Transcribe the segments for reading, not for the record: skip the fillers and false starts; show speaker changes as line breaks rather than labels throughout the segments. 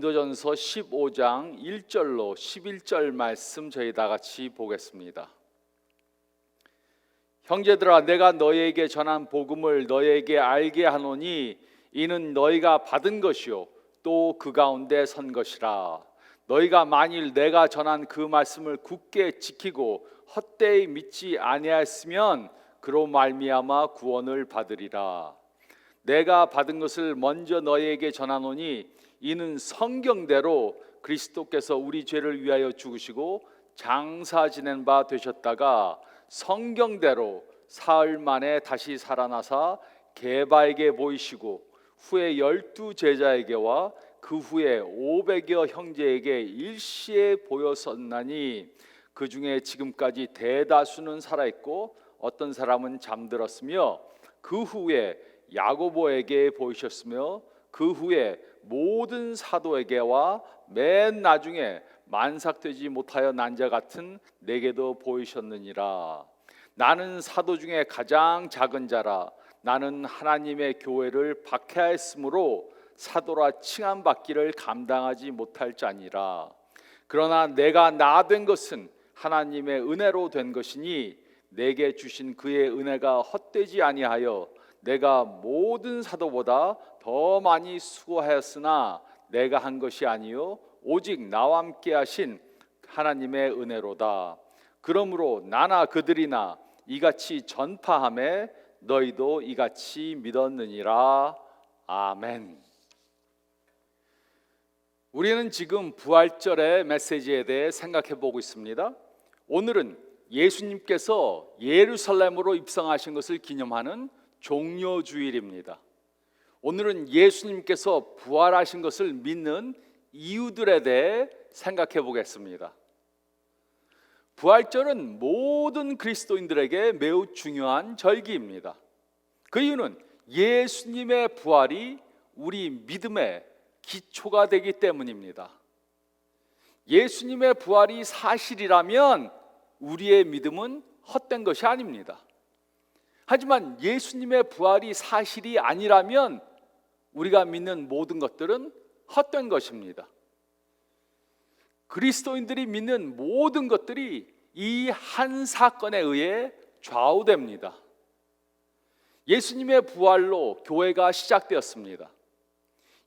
고린도전서 15장 1절로 11절 말씀 저희 다 같이 보겠습니다. 형제들아, 내가 너희에게 전한 복음을 너희에게 알게 하노니 이는 너희가 받은 것이요 또 그 가운데 선 것이라. 너희가 만일 내가 전한 그 말씀을 굳게 지키고 헛되이 믿지 아니하였으면 그로 말미암아 구원을 받으리라. 내가 받은 것을 먼저 너희에게 전하노니 이는 성경대로 그리스도께서 우리 죄를 위하여 죽으시고 장사 지낸 바 되셨다가 성경대로 사흘 만에 다시 살아나사 게바에게 보이시고 후에 12 제자에게와 그 후에 500여 형제에게 일시에 보였었나니 그 중에 지금까지 대다수는 살아있고 어떤 사람은 잠들었으며 그 후에 야고보에게 보이셨으며 그 후에 모든 사도에게와 맨 나중에 만삭되지 못하여 난 자 같은 내게도 보이셨느니라. 나는 사도 중에 가장 작은 자라. 나는 하나님의 교회를 박해하였으므로 사도라 칭함받기를 감당하지 못할 자니라. 그러나 내가 나 된 것은 하나님의 은혜로 된 것이니 내게 주신 그의 은혜가 헛되지 아니하여 내가 모든 사도보다 더 많이 수고하였으나 내가 한 것이 아니요 오직 나와 함께 하신 하나님의 은혜로다. 그러므로 나나 그들이나 이같이 전파하매 너희도 이같이 믿었느니라. 아멘. 우리는 지금 부활절의 메시지에 대해 생각해 보고 있습니다. 오늘은 예수님께서 예루살렘으로 입성하신 것을 기념하는 종려주일입니다. 오늘은 예수님께서 부활하신 것을 믿는 이유들에 대해 생각해 보겠습니다. 부활절은 모든 그리스도인들에게 매우 중요한 절기입니다. 그 이유는 예수님의 부활이 우리 믿음의 기초가 되기 때문입니다. 예수님의 부활이 사실이라면 우리의 믿음은 헛된 것이 아닙니다. 하지만 예수님의 부활이 사실이 아니라면 우리가 믿는 모든 것들은 헛된 것입니다. 그리스도인들이 믿는 모든 것들이 이 한 사건에 의해 좌우됩니다. 예수님의 부활로 교회가 시작되었습니다.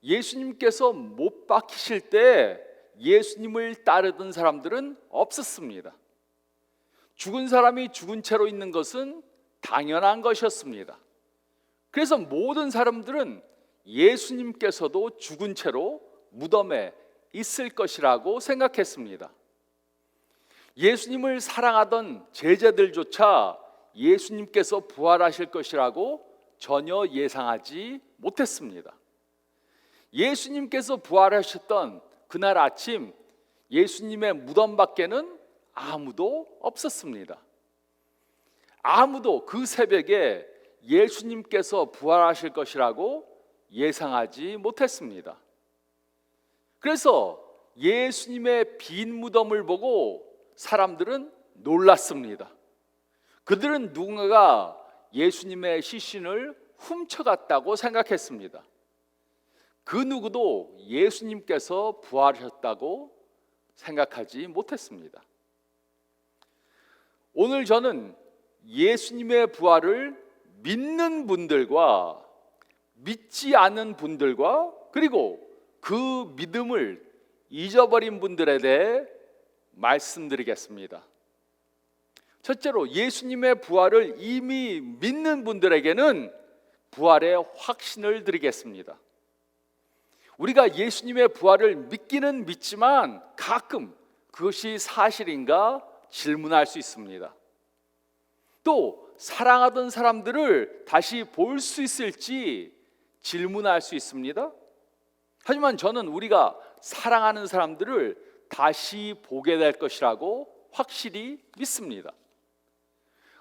예수님께서 못 박히실 때 예수님을 따르던 사람들은 없었습니다. 죽은 사람이 죽은 채로 있는 것은 당연한 것이었습니다. 그래서 모든 사람들은 예수님께서도 죽은 채로 무덤에 있을 것이라고 생각했습니다. 예수님을 사랑하던 제자들조차 예수님께서 부활하실 것이라고 전혀 예상하지 못했습니다. 예수님께서 부활하셨던 그날 아침 예수님의 무덤 밖에는 아무도 없었습니다. 아무도 그 새벽에 예수님께서 부활하실 것이라고 예상하지 못했습니다. 그래서 예수님의 빈 무덤을 보고 사람들은 놀랐습니다. 그들은 누군가가 예수님의 시신을 훔쳐갔다고 생각했습니다. 그 누구도 예수님께서 부활하셨다고 생각하지 못했습니다. 오늘 저는 예수님의 부활을 믿는 분들과 믿지 않는 분들과 그리고 그 믿음을 잊어버린 분들에 대해 말씀드리겠습니다. 첫째로 예수님의 부활을 이미 믿는 분들에게는 부활의 확신을 드리겠습니다. 우리가 예수님의 부활을 믿기는 믿지만 가끔 그것이 사실인가 질문할 수 있습니다. 또 사랑하던 사람들을 다시 볼 수 있을지 질문할 수 있습니다. 하지만 저는 우리가 사랑하는 사람들을 다시 보게 될 것이라고 확실히 믿습니다.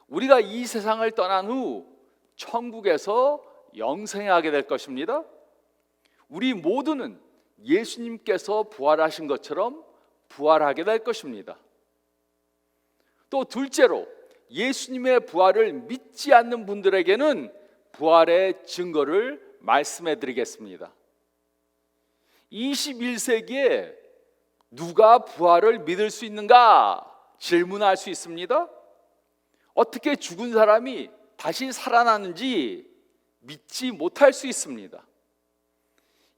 우리가 이 세상을 떠난 후 천국에서 영생하게 될 것입니다. 우리 모두는 예수님께서 부활하신 것처럼 부활하게 될 것입니다. 또 둘째로 예수님의 부활을 믿지 않는 분들에게는 부활의 증거를 말씀해 드리겠습니다. 21세기에 누가 부활을 믿을 수 있는가 질문할 수 있습니다. 어떻게 죽은 사람이 다시 살아나는지 믿지 못할 수 있습니다.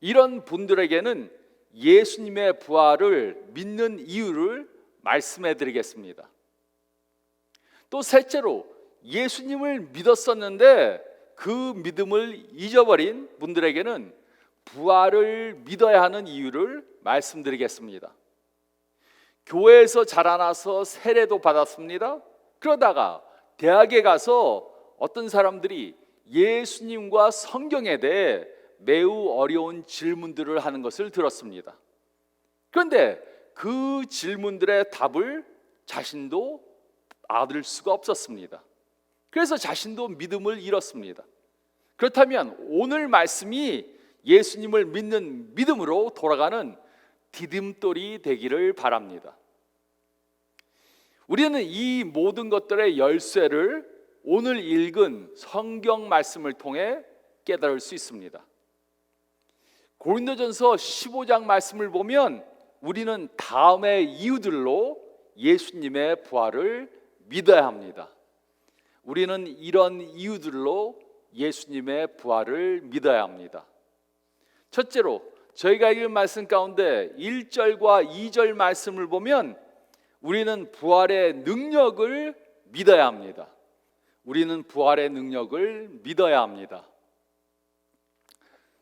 이런 분들에게는 예수님의 부활을 믿는 이유를 말씀해 드리겠습니다. 또 셋째로, 예수님을 믿었었는데 그 믿음을 잊어버린 분들에게는 부활을 믿어야 하는 이유를 말씀드리겠습니다. 교회에서 자라나서 세례도 받았습니다. 그러다가 대학에 가서 어떤 사람들이 예수님과 성경에 대해 매우 어려운 질문들을 하는 것을 들었습니다. 그런데 그 질문들의 답을 자신도 얻을 수가 없었습니다. 그래서 자신도 믿음을 잃었습니다. 그렇다면 오늘 말씀이 예수님을 믿는 믿음으로 돌아가는 디딤돌이 되기를 바랍니다. 우리는 이 모든 것들의 열쇠를 오늘 읽은 성경 말씀을 통해 깨달을 수 있습니다. 고린도전서 15장 말씀을 보면 우리는 다음의 이유들로 예수님의 부활을 믿어야 합니다. 우리는 이런 이유들로 예수님의 부활을 믿어야 합니다. 첫째로, 저희가 읽은 말씀 가운데 1절과 2절 말씀을 보면 우리는 부활의 능력을 믿어야 합니다. 우리는 부활의 능력을 믿어야 합니다.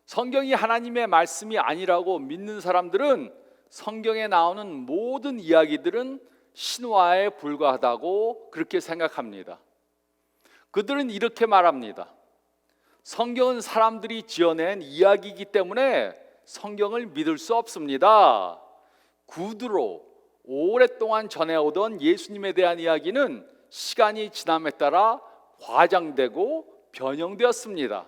성경이 하나님의 말씀이 아니라고 믿는 사람들은 성경에 나오는 모든 이야기들은 신화에 불과하다고 그렇게 생각합니다. 그들은 이렇게 말합니다. 성경은 사람들이 지어낸 이야기이기 때문에 성경을 믿을 수 없습니다. 구두로 오랫동안 전해오던 예수님에 대한 이야기는 시간이 지남에 따라 과장되고 변형되었습니다.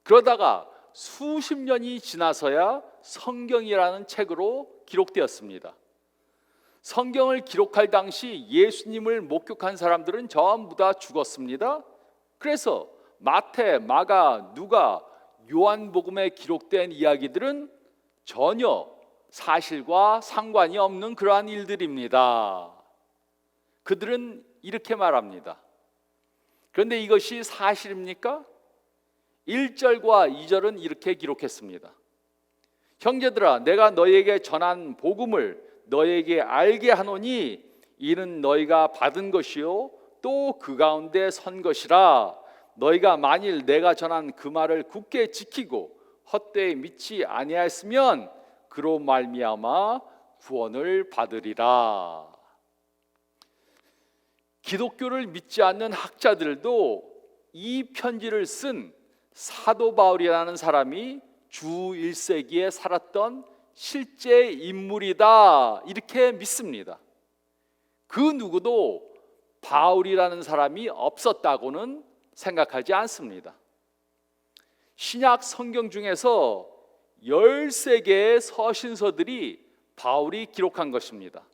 그러다가 수십 년이 지나서야 성경이라는 책으로 기록되었습니다. 성경을 기록할 당시 예수님을 목격한 사람들은 전부 다 죽었습니다. 그래서 마태, 마가, 누가, 요한복음에 기록된 이야기들은 전혀 사실과 상관이 없는 그러한 일들입니다. 그들은 이렇게 말합니다. 그런데 이것이 사실입니까? 1절과 2절은 이렇게 기록했습니다. 형제들아, 내가 너희에게 전한 복음을 너희에게 알게 하노니 이는 너희가 받은 것이요 또 그 가운데 선 것이라. 너희가 만일 내가 전한 그 말을 굳게 지키고 헛되이 믿지 아니하였으면 그로 말미암아 구원을 받으리라. 기독교를 믿지 않는 학자들도 이 편지를 쓴 사도 바울이라는 사람이 주 1세기에 살았던 실제 인물이다 이렇게 믿습니다. 그 누구도 바울이라는 사람이 없었다고는 생각하지 않습니다. 신약 성경 중에서 13개의 서신서들이 바울이 기록한 것입니다.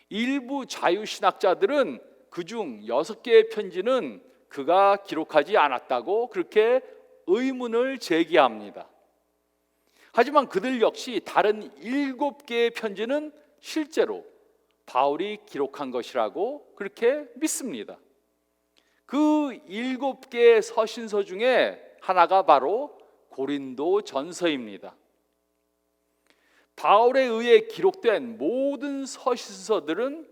일부 자유신학자들은 그중 6개의 편지는 그가 기록하지 않았다고 그렇게 의문을 제기합니다. 하지만 그들 역시 다른 7개의 편지는 실제로 바울이 기록한 것이라고 그렇게 믿습니다. 그 7개의 서신서 중에 하나가 바로 고린도 전서입니다. 바울에 의해 기록된 모든 서신서들은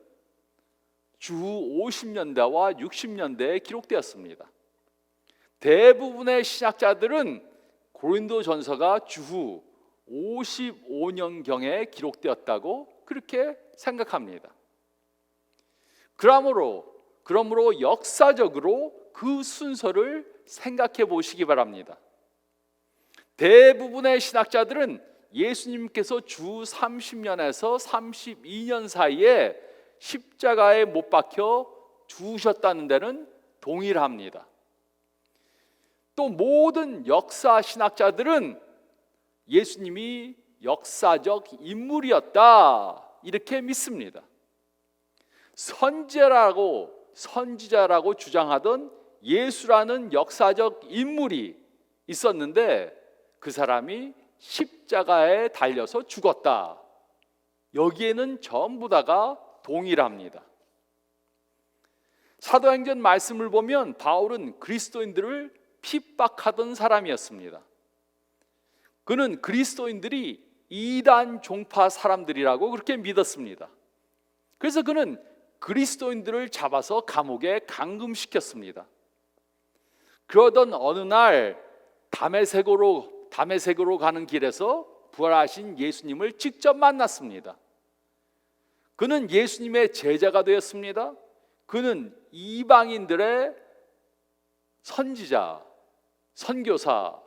주 50년대와 60년대에 기록되었습니다. 대부분의 신학자들은 고린도 전서가 주후 55년경에 기록되었다고 그렇게 생각합니다. 그러므로 역사적으로 그 순서를 생각해 보시기 바랍니다. 대부분의 신학자들은 예수님께서 주 30년에서 32년 사이에 십자가에 못 박혀 죽으셨다는 데는 동일합니다. 또 모든 역사 신학자들은 예수님이 역사적 인물이었다 이렇게 믿습니다. 선지자라고 주장하던 예수라는 역사적 인물이 있었는데 그 사람이 십자가에 달려서 죽었다. 여기에는 전부 다가 동일합니다. 사도행전 말씀을 보면 바울은 그리스도인들을 핍박하던 사람이었습니다. 그는 그리스도인들이 이단 종파 사람들이라고 그렇게 믿었습니다. 그래서 그는 그리스도인들을 잡아서 감옥에 감금시켰습니다. 그러던 어느 날 다메섹으로 가는 길에서 부활하신 예수님을 직접 만났습니다. 그는 예수님의 제자가 되었습니다. 그는 이방인들의 선지자, 선교사,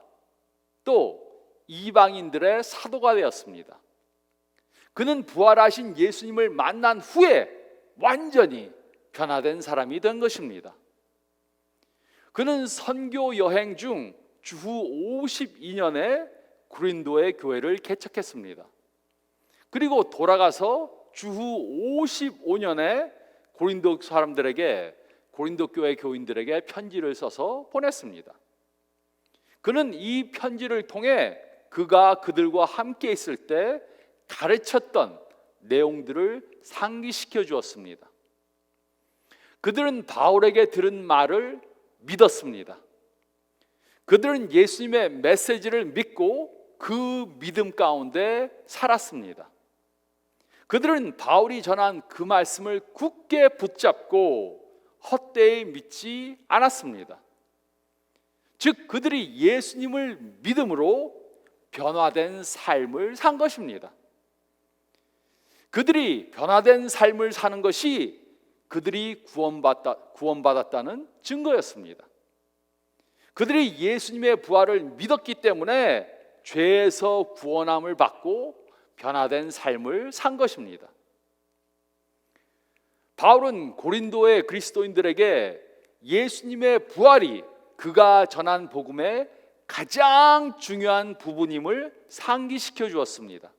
또 이방인들의 사도가 되었습니다. 그는 부활하신 예수님을 만난 후에 완전히 변화된 사람이 된 것입니다. 그는 선교 여행 중 주후 52년에 고린도의 교회를 개척했습니다. 그리고 돌아가서 주후 55년에 고린도 교회 교인들에게 편지를 써서 보냈습니다. 그는 이 편지를 통해 그가 그들과 함께 있을 때 가르쳤던 내용들을 상기시켜 주었습니다. 그들은 바울에게 들은 말을 믿었습니다. 그들은 예수님의 메시지를 믿고 그 믿음 가운데 살았습니다. 그들은 바울이 전한 그 말씀을 굳게 붙잡고 헛되이 믿지 않았습니다. 즉 그들이 예수님을 믿음으로 변화된 삶을 산 것입니다. 그들이 변화된 삶을 사는 것이 그들이 구원받았다는 증거였습니다. 그들이 예수님의 부활을 믿었기 때문에 죄에서 구원함을 받고 변화된 삶을 산 것입니다. 바울은 고린도의 그리스도인들에게 예수님의 부활이 그가 전한 복음의 가장 중요한 부분임을 상기시켜 주었습니다.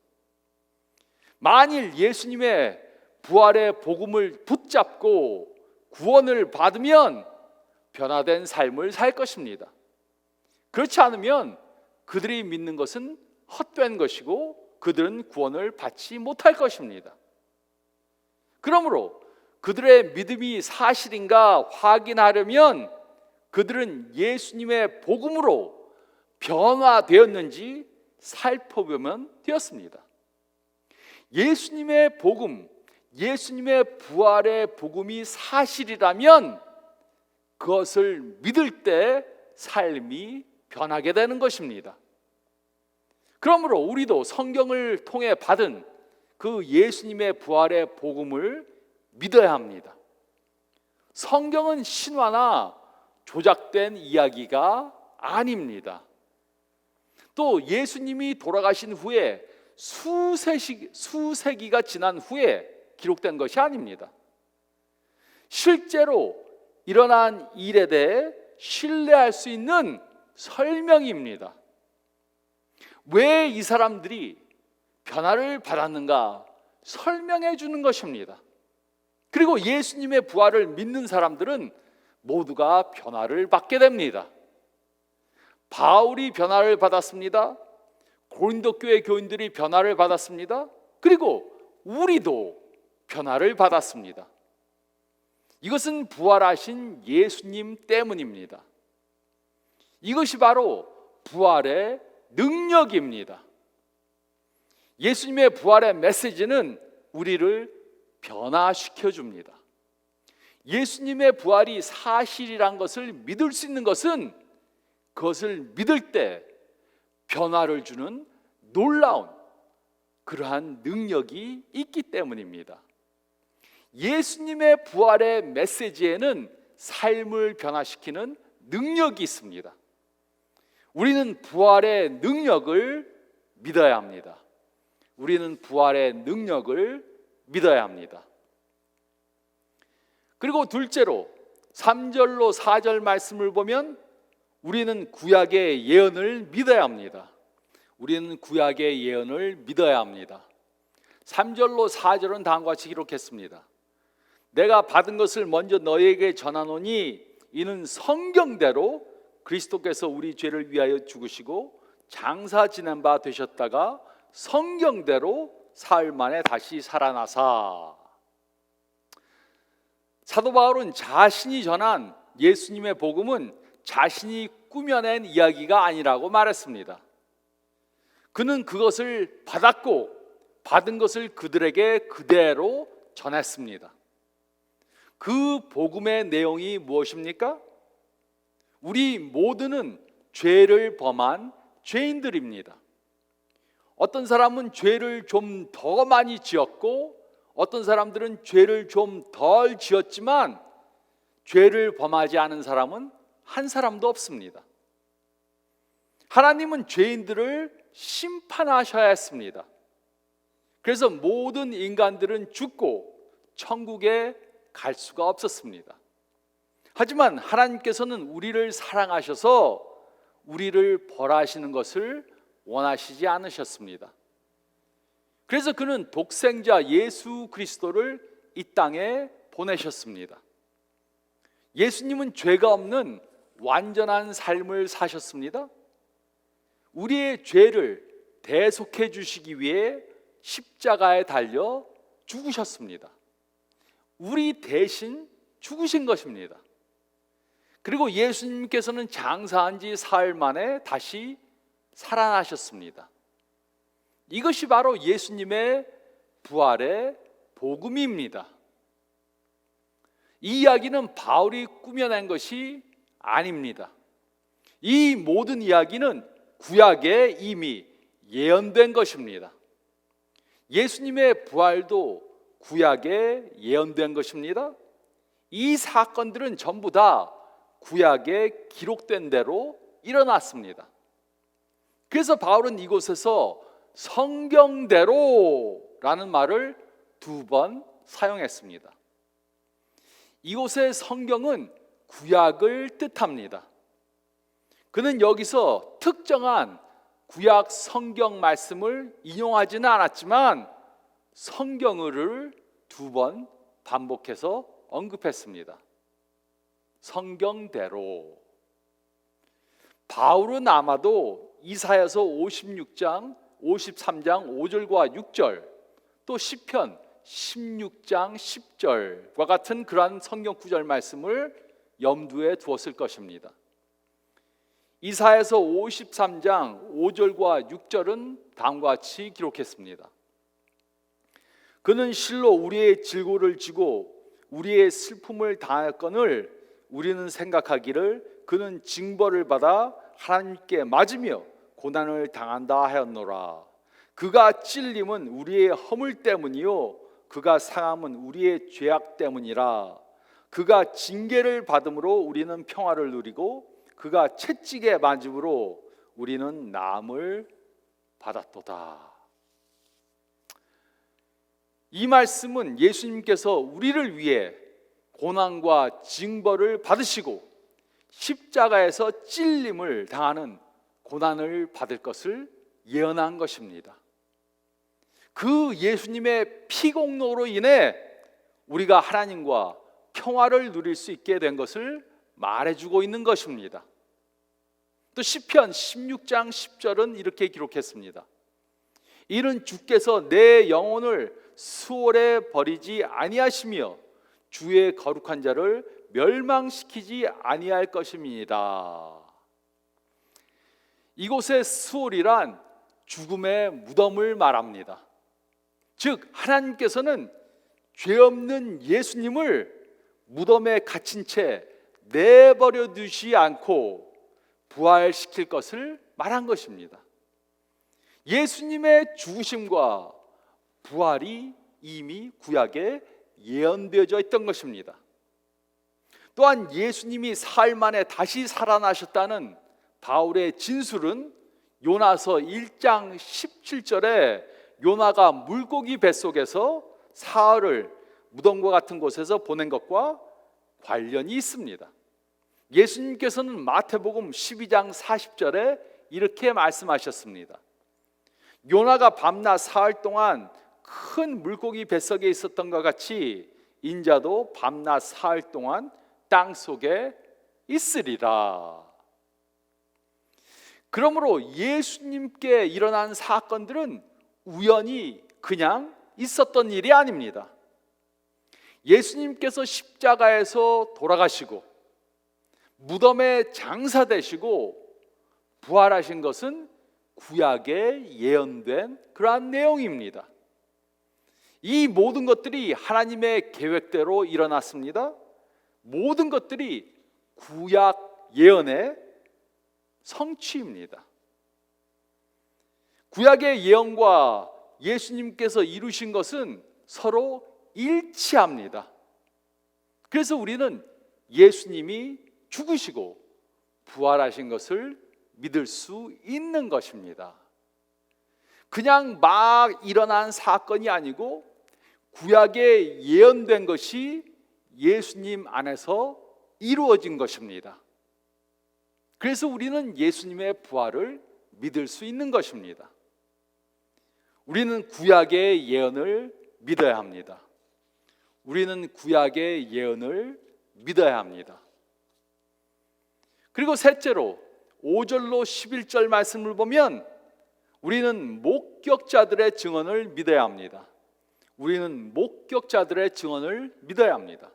만일 예수님의 부활의 복음을 붙잡고 구원을 받으면 변화된 삶을 살 것입니다. 그렇지 않으면 그들이 믿는 것은 헛된 것이고 그들은 구원을 받지 못할 것입니다. 그러므로 그들의 믿음이 사실인가 확인하려면 그들은 예수님의 복음으로 변화되었는지 살펴보면 되었습니다. 예수님의 복음, 예수님의 부활의 복음이 사실이라면 그것을 믿을 때 삶이 변하게 되는 것입니다. 그러므로 우리도 성경을 통해 받은 그 예수님의 부활의 복음을 믿어야 합니다. 성경은 신화나 조작된 이야기가 아닙니다. 또 예수님이 돌아가신 후에 수세기가 지난 후에 기록된 것이 아닙니다. 실제로 일어난 일에 대해 신뢰할 수 있는 설명입니다. 왜 이 사람들이 변화를 받았는가 설명해 주는 것입니다. 그리고 예수님의 부활을 믿는 사람들은 모두가 변화를 받게 됩니다. 바울이 변화를 받았습니다. 고린도 교회 교인들이 변화를 받았습니다. 그리고 우리도 변화를 받았습니다. 이것은 부활하신 예수님 때문입니다. 이것이 바로 부활의 능력입니다. 예수님의 부활의 메시지는 우리를 변화시켜 줍니다. 예수님의 부활이 사실이란 것을 믿을 수 있는 것은 그것을 믿을 때 변화를 주는 놀라운 그러한 능력이 있기 때문입니다. 예수님의 부활의 메시지에는 삶을 변화시키는 능력이 있습니다. 우리는 부활의 능력을 믿어야 합니다. 우리는 부활의 능력을 믿어야 합니다. 그리고 둘째로 3절로 4절 말씀을 보면 우리는 구약의 예언을 믿어야 합니다. 우리는 구약의 예언을 믿어야 합니다. 3절로 4절은 다음과 같이 기록했습니다. 내가 받은 것을 먼저 너희에게 전하노니 이는 성경대로 그리스도께서 우리 죄를 위하여 죽으시고 장사 지낸 바 되셨다가 성경대로 사흘 만에 다시 살아나사. 사도 바울은 자신이 전한 예수님의 복음은 자신이 꾸며낸 이야기가 아니라고 말했습니다. 그는 그것을 받았고 받은 것을 그들에게 그대로 전했습니다. 그 복음의 내용이 무엇입니까? 우리 모두는 죄를 범한 죄인들입니다. 어떤 사람은 죄를 좀 더 많이 지었고 어떤 사람들은 죄를 좀 덜 지었지만 죄를 범하지 않은 사람은 한 사람도 없습니다. 하나님은 죄인들을 심판하셔야 했습니다. 그래서 모든 인간들은 죽고 천국에 갈 수가 없었습니다. 하지만 하나님께서는 우리를 사랑하셔서 우리를 벌하시는 것을 원하시지 않으셨습니다. 그래서 그는 독생자 예수 그리스도를 이 땅에 보내셨습니다. 예수님은 죄가 없는 완전한 삶을 사셨습니다. 우리의 죄를 대속해 주시기 위해 십자가에 달려 죽으셨습니다. 우리 대신 죽으신 것입니다. 그리고 예수님께서는 장사한 지 사흘 만에 다시 살아나셨습니다. 이것이 바로 예수님의 부활의 복음입니다. 이 이야기는 바울이 꾸며낸 것이 아닙니다. 이 모든 이야기는 구약에 이미 예언된 것입니다. 예수님의 부활도 구약에 예언된 것입니다. 이 사건들은 전부 다 구약에 기록된 대로 일어났습니다. 그래서 바울은 이곳에서 성경대로라는 말을 2번 사용했습니다. 이곳의 성경은 구약을 뜻합니다. 그는 여기서 특정한 구약 성경 말씀을 인용하지는 않았지만 성경을 2번 반복해서 언급했습니다. 성경대로. 바울은 아마도 이사야서 56장, 53장 5절과 6절, 또 시편 16장 10절과 같은 그러한 성경 구절 말씀을 염두에 두었을 것입니다. 이사야서 53장 5절과 6절은 다음과 같이 기록했습니다. 그는 실로 우리의 질고를 지고 우리의 슬픔을 당했거늘 우리는 생각하기를 그는 징벌을 받아 하나님께 맞으며 고난을 당한다 하였노라. 그가 찔림은 우리의 허물 때문이요 그가 상함은 우리의 죄악 때문이라. 그가 징계를 받음으로 우리는 평화를 누리고 그가 채찍에 맞음으로 우리는 나음을 받았도다. 이 말씀은 예수님께서 우리를 위해 고난과 징벌을 받으시고 십자가에서 찔림을 당하는 고난을 받을 것을 예언한 것입니다. 그 예수님의 피공로로 인해 우리가 하나님과 평화를 누릴 수 있게 된 것을 말해주고 있는 것입니다. 또 시편 16장 10절은 이렇게 기록했습니다. 이는 주께서 내 영혼을 수월에 버리지 아니하시며 주의 거룩한 자를 멸망시키지 아니할 것입니다. 이곳의 수월이란 죽음의 무덤을 말합니다. 즉 하나님께서는 죄 없는 예수님을 무덤에 갇힌 채 내버려 두지 않고 부활시킬 것을 말한 것입니다. 예수님의 죽으심과 부활이 이미 구약에 예언되어져 있던 것입니다. 또한 예수님이 사흘 만에 다시 살아나셨다는 바울의 진술은 요나서 1장 17절에 요나가 물고기 뱃속에서 사흘을 무덤과 같은 곳에서 보낸 것과 관련이 있습니다. 예수님께서는 마태복음 12장 40절에 이렇게 말씀하셨습니다. 요나가 밤낮 사흘 동안 큰 물고기 뱃속에 있었던 것 같이 인자도 밤낮 사흘 동안 땅 속에 있으리라. 그러므로 예수님께 일어난 사건들은 우연히 그냥 있었던 일이 아닙니다. 예수님께서 십자가에서 돌아가시고 무덤에 장사되시고 부활하신 것은 구약에 예언된 그러한 내용입니다. 이 모든 것들이 하나님의 계획대로 일어났습니다. 모든 것들이 구약 예언의 성취입니다. 구약의 예언과 예수님께서 이루신 것은 서로 일치합니다. 그래서 우리는 예수님이 죽으시고 부활하신 것을 믿을 수 있는 것입니다. 그냥 막 일어난 사건이 아니고 구약에 예언된 것이 예수님 안에서 이루어진 것입니다. 그래서 우리는 예수님의 부활을 믿을 수 있는 것입니다. 우리는 구약의 예언을 믿어야 합니다. 우리는 구약의 예언을 믿어야 합니다. 그리고 셋째로 5절로 11절 말씀을 보면 우리는 목격자들의 증언을 믿어야 합니다. 우리는 목격자들의 증언을 믿어야 합니다.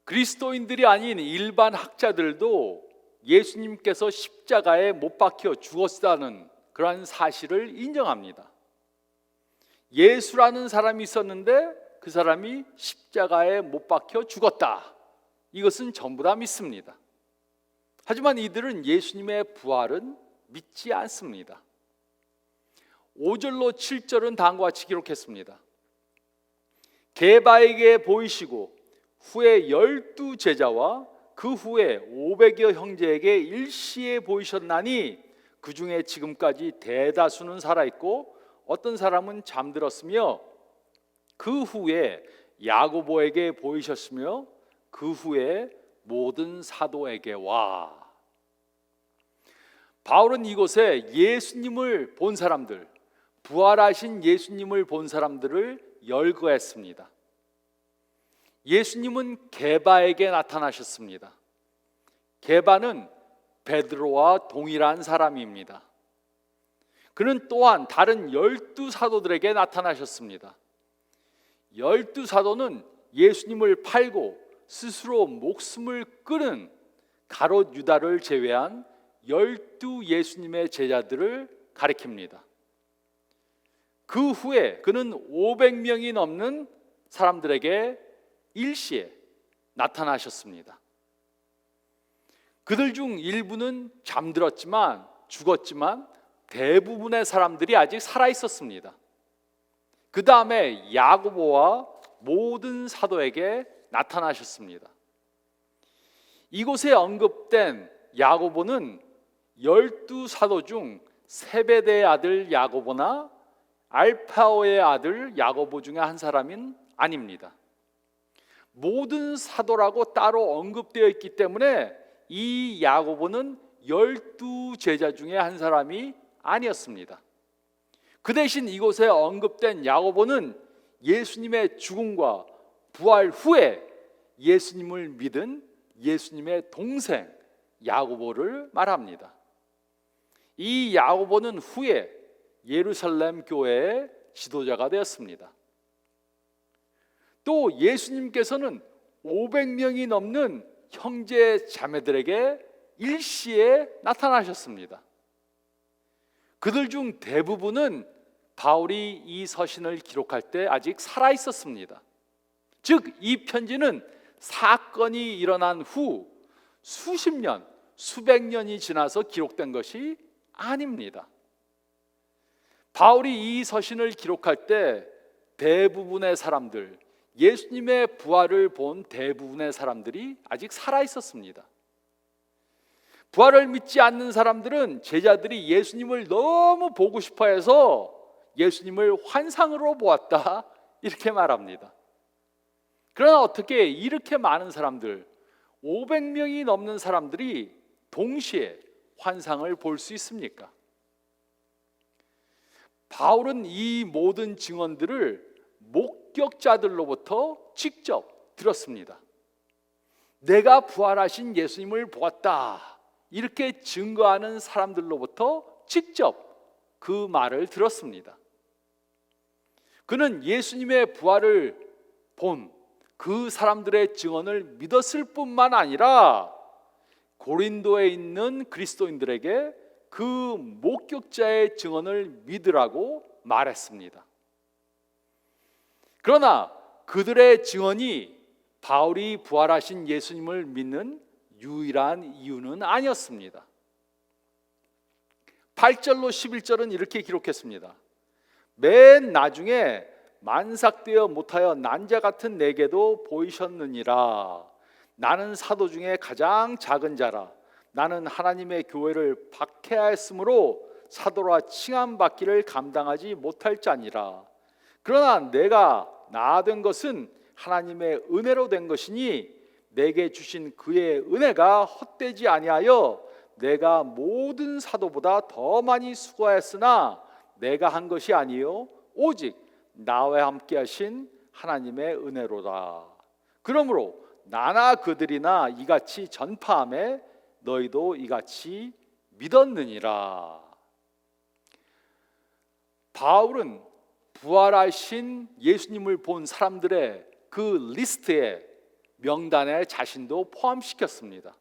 그리스도인들이 아닌 일반 학자들도 예수님께서 십자가에 못 박혀 죽었다는 그러한 사실을 인정합니다. 예수라는 사람이 있었는데 그 사람이 십자가에 못 박혀 죽었다. 이것은 전부 다 믿습니다. 하지만 이들은 예수님의 부활은 믿지 않습니다. 5절로 7절은 다음과 같이 기록했습니다. 게바에게 보이시고 후에 12 제자와 그 후에 500여 형제에게 일시에 보이셨나니 그 중에 지금까지 대다수는 살아있고 어떤 사람은 잠들었으며 그 후에 야고보에게 보이셨으며 그 후에 모든 사도에게 와. 바울은 이곳에 예수님을 본 사람들, 부활하신 예수님을 본 사람들을 열거했습니다. 예수님은 게바에게 나타나셨습니다. 게바는 베드로와 동일한 사람입니다. 그는 또한 다른 12 사도들에게 나타나셨습니다. 12 사도는 예수님을 팔고 스스로 목숨을 끊은 가롯 유다를 제외한 12 예수님의 제자들을 가리킵니다. 그 후에 그는 500명이 넘는 사람들에게 일시에 나타나셨습니다. 그들 중 일부는 잠들었지만 죽었지만 대부분의 사람들이 아직 살아 있었습니다. 그 다음에 야고보와 모든 사도에게 나타나셨습니다. 이곳에 언급된 야고보는 12 사도 중 세베대의 아들 야고보나 알파오의 아들 야고보 중에 한 사람은 아닙니다. 모든 사도라고 따로 언급되어 있기 때문에 이 야고보는 12 제자 중에 한 사람이 아니었습니다. 그 대신 이곳에 언급된 야고보는 예수님의 죽음과 부활 후에 예수님을 믿은 예수님의 동생 야고보를 말합니다. 이 야고보는 후에 예루살렘 교회의 지도자가 되었습니다. 또 예수님께서는 500명이 넘는 형제 자매들에게 일시에 나타나셨습니다. 그들 중 대부분은 바울이 이 서신을 기록할 때 아직 살아 있었습니다. 즉, 이 편지는 사건이 일어난 후 수십 년, 수백 년이 지나서 기록된 것이 아닙니다. 바울이 이 서신을 기록할 때 대부분의 사람들, 예수님의 부활을 본 대부분의 사람들이 아직 살아 있었습니다. 부활을 믿지 않는 사람들은 제자들이 예수님을 너무 보고 싶어 해서 예수님을 환상으로 보았다, 이렇게 말합니다. 그러나 어떻게 이렇게 많은 사람들, 500명이 넘는 사람들이 동시에 환상을 볼 수 있습니까? 바울은 이 모든 증언들을 목격자들로부터 직접 들었습니다. 내가 부활하신 예수님을 보았다, 이렇게 증거하는 사람들로부터 직접 그 말을 들었습니다. 그는 예수님의 부활을 본 그 사람들의 증언을 믿었을 뿐만 아니라 고린도에 있는 그리스도인들에게 그 목격자의 증언을 믿으라고 말했습니다. 그러나 그들의 증언이 바울이 부활하신 예수님을 믿는 유일한 이유는 아니었습니다. 8절로 11절은 이렇게 기록했습니다. 맨 나중에 만삭되어 못하여 난자 같은 내게도 보이셨느니라. 나는 사도 중에 가장 작은 자라. 나는 하나님의 교회를 박해하였으므로 사도라 칭함받기를 감당하지 못할 자니라. 그러나 내가 나된 것은 하나님의 은혜로 된 것이니 내게 주신 그의 은혜가 헛되지 아니하여 내가 모든 사도보다 더 많이 수고하였으나 내가 한 것이 아니요 오직 나와 함께 하신 하나님의 은혜로다. 그러므로 나나 그들이나 이같이 전파함에 너희도 이같이 믿었느니라. 바울은 부활하신 예수님을 본 사람들의 그 리스트에 명단에 자신도 포함시켰습니다.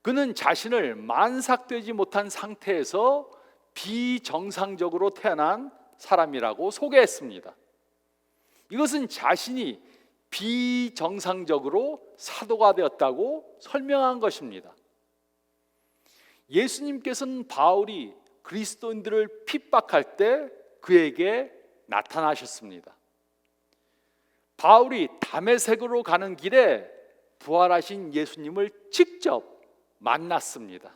그는 자신을 만삭되지 못한 상태에서 비정상적으로 태어난 사람이라고 소개했습니다. 이것은 자신이 비정상적으로 사도가 되었다고 설명한 것입니다. 예수님께서는 바울이 그리스도인들을 핍박할 때 그에게 나타나셨습니다. 바울이 다메섹으로 가는 길에 부활하신 예수님을 직접 만났습니다.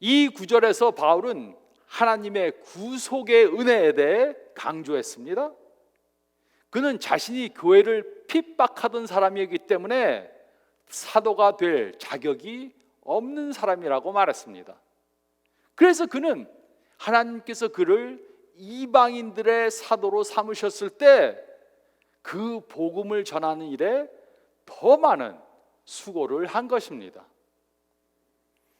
이 구절에서 바울은 하나님의 구속의 은혜에 대해 강조했습니다. 그는 자신이 교회를 핍박하던 사람이기 때문에 사도가 될 자격이 없는 사람이라고 말했습니다. 그래서 그는 하나님께서 그를 이방인들의 사도로 삼으셨을 때 그 복음을 전하는 일에 더 많은 수고를 한 것입니다.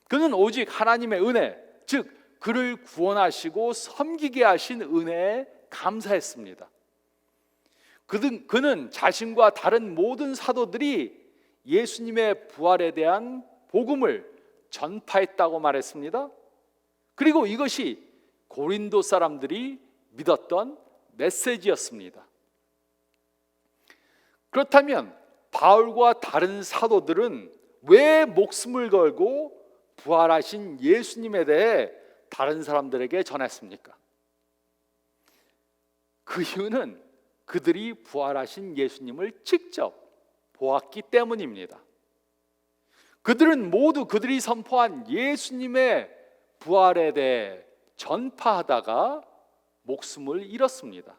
그는 오직 하나님의 은혜, 즉 그를 구원하시고 섬기게 하신 은혜에 감사했습니다. 그는 자신과 다른 모든 사도들이 예수님의 부활에 대한 복음을 전파했다고 말했습니다. 그리고 이것이 고린도 사람들이 믿었던 메시지였습니다. 그렇다면 바울과 다른 사도들은 왜 목숨을 걸고 부활하신 예수님에 대해 다른 사람들에게 전했습니까? 그 이유는 그들이 부활하신 예수님을 직접 보았기 때문입니다. 그들은 모두 그들이 선포한 예수님의 부활에 대해 전파하다가 목숨을 잃었습니다.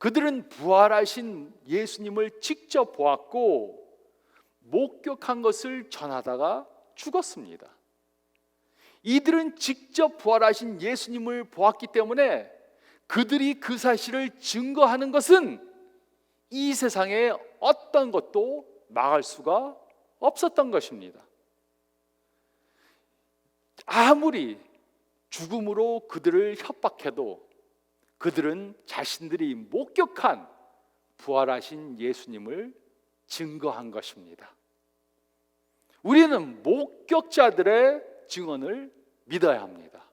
그들은 부활하신 예수님을 직접 보았고 목격한 것을 전하다가 죽었습니다. 이들은 직접 부활하신 예수님을 보았기 때문에 그들이 그 사실을 증거하는 것은 이 세상에 어떤 것도 막을 수가 없었던 것입니다. 아무리 죽음으로 그들을 협박해도 그들은 자신들이 목격한 부활하신 예수님을 증거한 것입니다. 우리는 목격자들의 증언을 믿어야 합니다.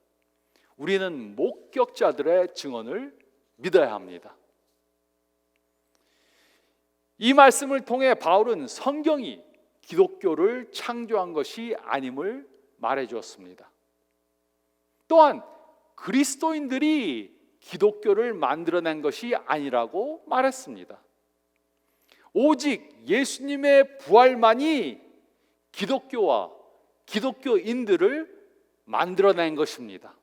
우리는 목격자들의 증언을 믿어야 합니다. 이 말씀을 통해 바울은 성경이 기독교를 창조한 것이 아님을 말해 주었습니다. 또한 그리스도인들이 기독교를 만들어낸 것이 아니라고 말했습니다. 오직 예수님의 부활만이 기독교와 기독교인들을 만들어낸 것입니다.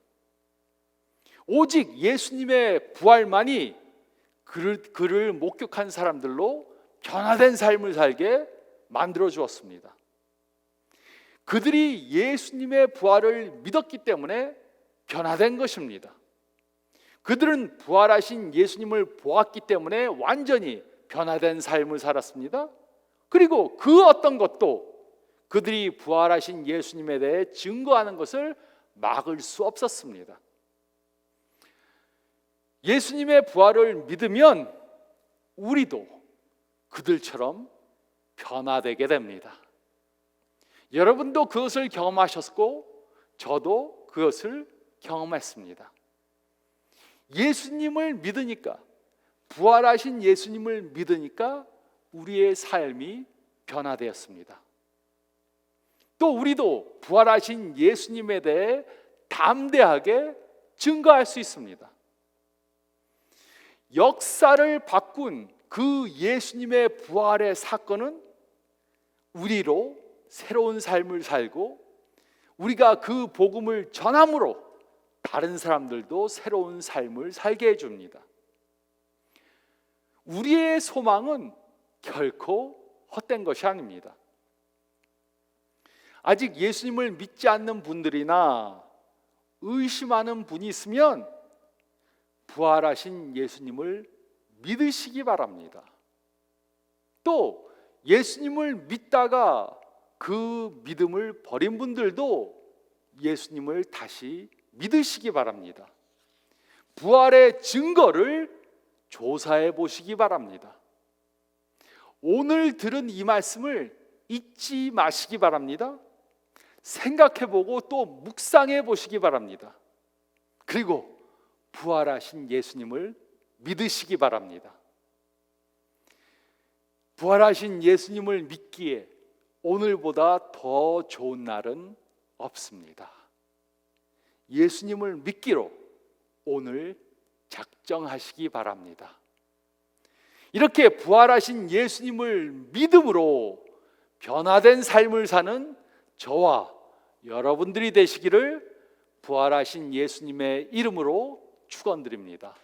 오직 예수님의 부활만이 그를 목격한 사람들로 변화된 삶을 살게 만들어 주었습니다. 그들이 예수님의 부활을 믿었기 때문에 변화된 것입니다. 그들은 부활하신 예수님을 보았기 때문에 완전히 변화된 삶을 살았습니다. 그리고 그 어떤 것도 그들이 부활하신 예수님에 대해 증거하는 것을 막을 수 없었습니다. 예수님의 부활을 믿으면 우리도 그들처럼 변화되게 됩니다. 여러분도 그것을 경험하셨고 저도 그것을 경험했습니다. 예수님을 믿으니까, 부활하신 예수님을 믿으니까 우리의 삶이 변화되었습니다. 또 우리도 부활하신 예수님에 대해 담대하게 증거할 수 있습니다. 역사를 바꾼 그 예수님의 부활의 사건은 우리로 새로운 삶을 살고 우리가 그 복음을 전함으로 다른 사람들도 새로운 삶을 살게 해줍니다. 우리의 소망은 결코 헛된 것이 아닙니다. 아직 예수님을 믿지 않는 분들이나 의심하는 분이 있으면 부활하신 예수님을 믿으시기 바랍니다. 또 예수님을 믿다가 그 믿음을 버린 분들도 예수님을 다시 믿으시기 바랍니다. 부활의 증거를 조사해 보시기 바랍니다. 오늘 들은 이 말씀을 잊지 마시기 바랍니다. 생각해 보고 또 묵상해 보시기 바랍니다. 그리고 부활하신 예수님을 믿으시기 바랍니다. 부활하신 예수님을 믿기에 오늘보다 더 좋은 날은 없습니다. 예수님을 믿기로 오늘 작정하시기 바랍니다. 이렇게 부활하신 예수님을 믿음으로 변화된 삶을 사는 저와 여러분들이 되시기를 부활하신 예수님의 이름으로 축원드립니다.